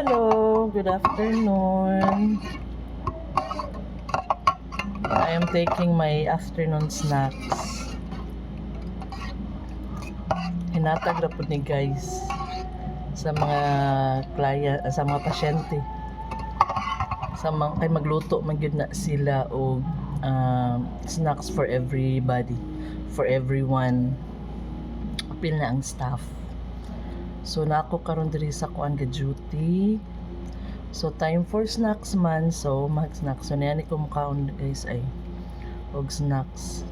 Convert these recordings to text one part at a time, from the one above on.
Hello, good afternoon. I am taking my afternoon snacks. Hinatag ra pud ni guys sa mga client, sa mga pasyente. Sa mga kay magluto man gyud na sila og snacks for everybody, for everyone. Apil na ang staff. So nako karon diri sa kuan ga duty. So time for snacks man, so mag-snacks. So niyan ko mukaon guys ay og snacks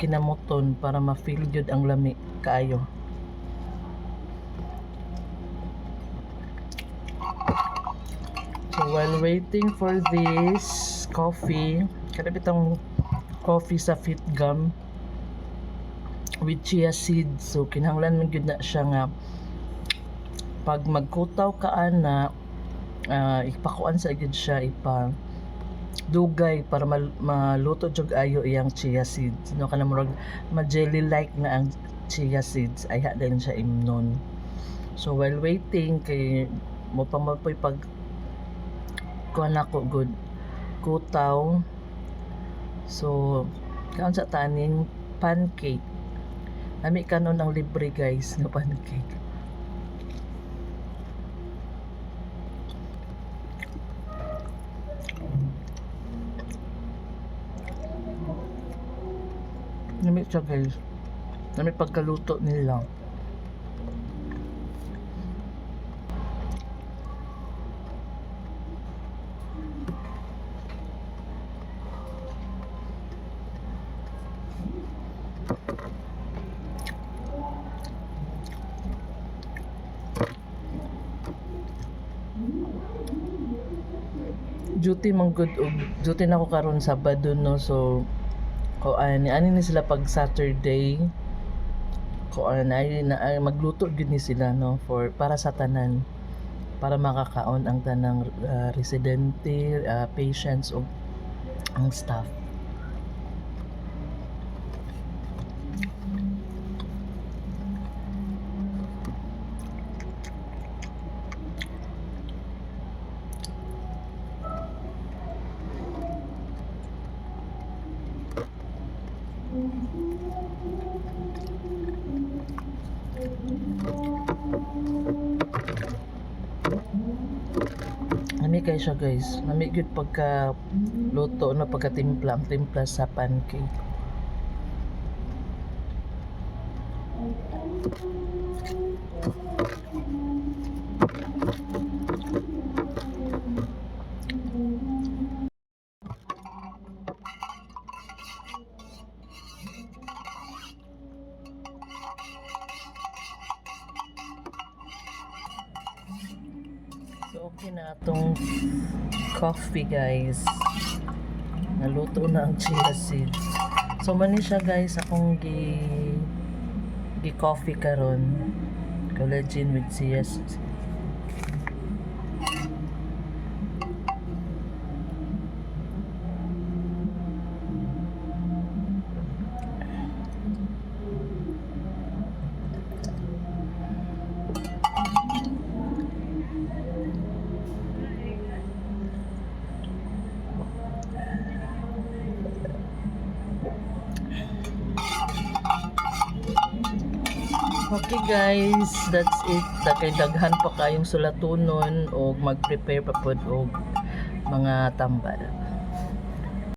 kinamuton para ma-feel good ang lami kaayo. So while waiting for this coffee, kada bitang coffee sa Fit Gum with chia seeds. So kinahanglan man gyud na siya nga pag magkutaw ka ana ipakuan sa gyud siya ipa dugay para maluto jud ayo iyang chia seeds. No kana murag ma-jelly like na ang chia seeds ay din siya imnon. So while waiting kay mo pa mapoy pag kuan ako good kutaw. So kaon sa taning pancake. Nami kanon ang libre guys nga pancake. Nami siya guys. Nami pagkaluto nila. Duty man good og duty na ko karon Sabado no, so ko ani ni sila pag Saturday ko ay magluto gud ni sila no for para sa tanan, para makakaon ang tanang residente, patients o ang staff. Nami kay siya guys, nami gyud pagka luto na pagka timpla sa pancake. So okay na itong coffee guys. Naluto na ang chia seeds. So mani siya guys akong gi coffee karon. Collagen with chia seeds. Okay guys, that's it. Kay daghan pa kayong sulatunon o mag-prepare pa pod og mga tambal.